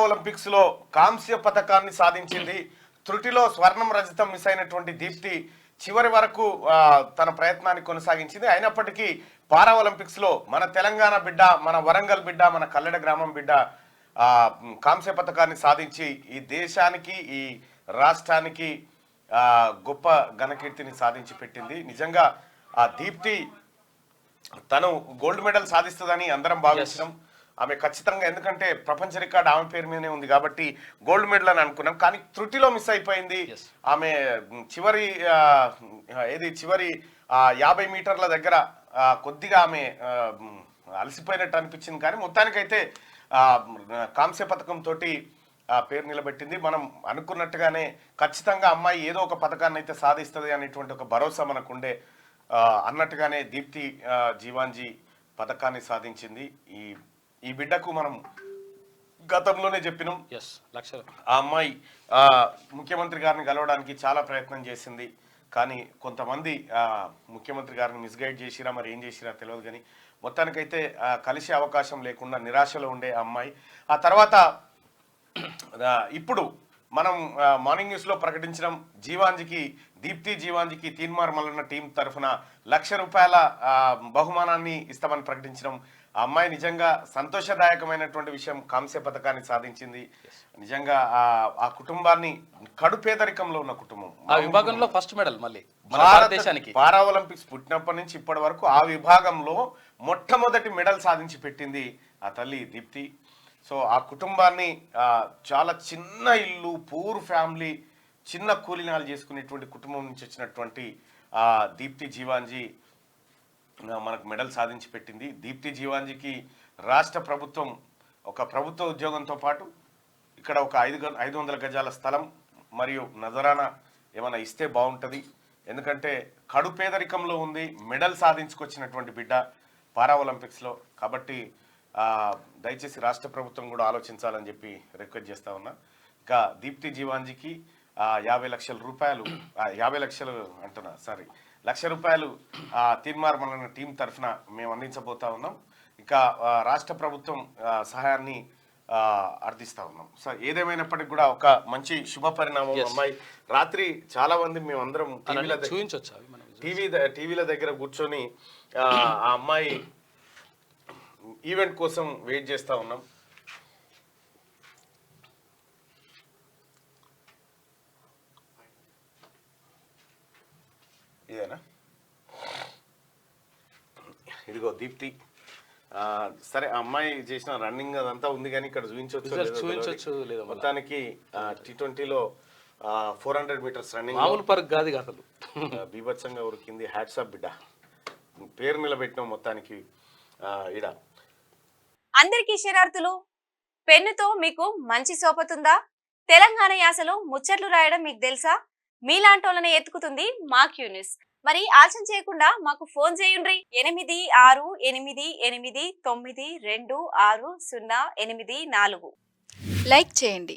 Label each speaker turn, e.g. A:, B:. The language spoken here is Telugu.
A: ఒలింపిక్స్ లో కాంస్య పథకాన్ని సాధించింది. త్రుటిలో స్వర్ణం రజతం మిస్ అయినటువంటి దీప్తి చివరి వరకు తన ప్రయత్నాన్ని కొనసాగించింది. అయినప్పటికీ పారా ఒలింపిక్స్ లో మన తెలంగాణ బిడ్డ, మన వరంగల్ బిడ్డ, మన కల్లెడ గ్రామం బిడ్డ కాంస్య పథకాన్ని సాధించి ఈ దేశానికి, ఈ రాష్ట్రానికి గొప్ప ఘనకీర్తిని సాధించి పెట్టింది. నిజంగా ఆ దీప్తి తను గోల్డ్ మెడల్ సాధిస్తుందని అందరం భావించడం, ఆమె ఖచ్చితంగా, ఎందుకంటే ప్రపంచ రికార్డ్ ఆమె పేరు మీదనే ఉంది కాబట్టి గోల్డ్ మెడల్ అని అనుకున్నాం. కానీ త్రుటిలో మిస్ అయిపోయింది. ఆమె చివరి 50 మీటర్ల దగ్గర కొద్దిగా ఆమె అలసిపోయినట్టు అనిపించింది. కానీ మొత్తానికైతే కాంస్య పథకంతో పేరు నిలబెట్టింది. మనం అనుకున్నట్టుగానే ఖచ్చితంగా అమ్మాయి ఏదో ఒక పథకాన్ని అయితే సాధిస్తుంది అనేటువంటి ఒక భరోసా మనకుండే. అన్నట్టుగానే దీప్తి జీవాంజీ పథకాన్ని సాధించింది. ఈ బిడ్డకు మనం గతంలోనే చెప్పినాం, ఆ అమ్మాయి ముఖ్యమంత్రి గారిని కలవడానికి చాలా ప్రయత్నం చేసింది. కానీ కొంతమంది ముఖ్యమంత్రి గారిని మిస్గైడ్ చేసిరా, మరి ఏం చేసిరా తెలియదు. కానీ మొత్తానికైతే కలిసే అవకాశం లేకుండా నిరాశలో ఉండే అమ్మాయి. ఆ తర్వాత ఇప్పుడు మనం మార్నింగ్ న్యూస్లో ప్రకటించడం, దీప్తి జీవాంజీకి తీన్మార్ మల్లన్న టీం తరఫున ₹1,00,000 బహుమానాన్ని ఇస్తామని ప్రకటించడం. ఆ అమ్మాయి నిజంగా సంతోషదాయకమైనటువంటి విషయం. కాంస్య పథకాన్ని సాధించింది. నిజంగా ఆ కుటుంబాన్ని, కడు పేదరికంలో ఉన్న కుటుంబం,
B: ఆ విభాగంలో ఫస్ట్ మెడల్ మళ్ళీ భారతదేశానికి
A: పారా ఒలింపిక్స్ పుట్టినప్పటి నుంచి ఇప్పటి వరకు ఆ విభాగంలో మొట్టమొదటి మెడల్ సాధించి పెట్టింది ఆ తల్లి దీప్తి. సో ఆ కుటుంబాన్ని, చాలా చిన్న ఇల్లు, పూర్ ఫ్యామిలీ, చిన్న కూలీనాలు చేసుకునేటువంటి కుటుంబం నుంచి వచ్చినటువంటి దీప్తి జీవాంజీ మనకు మెడల్ సాధించి పెట్టింది. దీప్తి జీవాంజీకి రాష్ట్ర ప్రభుత్వం ఒక ప్రభుత్వ ఉద్యోగంతో పాటు ఇక్కడ ఒక 500 గజాల స్థలం మరియు నజరానా ఏమైనా ఇస్తే బాగుంటుంది. ఎందుకంటే కడు పేదరికంలో ఉంది, మెడల్ సాధించుకొచ్చినటువంటి బిడ్డ పారా ఒలింపిక్స్లో. కాబట్టి దయచేసి రాష్ట్ర ప్రభుత్వం కూడా ఆలోచించాలని చెప్పి రిక్వెస్ట్ చేస్తా ఉన్నా. ఇంకా దీప్తి జీవాంజీకి ₹1,00,000 తీన్మార్ మల్లన్న టీం తరఫున మేము అందించబోతా ఉన్నాం. ఇంకా రాష్ట్ర ప్రభుత్వం సహాయాన్ని అర్థిస్తా ఉన్నాం. సో ఏదేమైనప్పటికీ కూడా ఒక మంచి శుభ పరిణామం. అమ్మాయి రాత్రి చాలా మంది మేమందరం టీవీల దగ్గర కూర్చొని ఆ అమ్మాయి ఈవెంట్ కోసం వెయిట్ చేస్తా ఉన్నాం. ఇదేనా? ఇదిగో దీప్తి. సరే, ఆ అమ్మాయి చేసిన రన్నింగ్ అదంతా ఉంది, కానీ ఇక్కడ చూపించవచ్చు. మొత్తానికి T20లో 400 మీటర్స్ రన్నింగ్
B: మామూలు పరుగు కాదు అసలు,
A: బీభత్సంగా ఉరికింది. హ్యాట్స్ ఆఫ్ బిడ్డ, పేరు నిలబెట్టినాం మొత్తానికి. ఇడ
C: అందరికీ శరార్థులు. పెన్నుతో మీకు మంచి సోపతుందా? తెలంగాణ యాసలో ముచ్చట్లు రాయడం మీకు తెలుసా? మీలాంటోళ్ళని ఎత్తుకుతుంది మా క్యూ న్యూస్. మరి ఆలస్యం చేయకుండా మాకు ఫోన్ చేయండి. 8688892604. లైక్ చేయండి.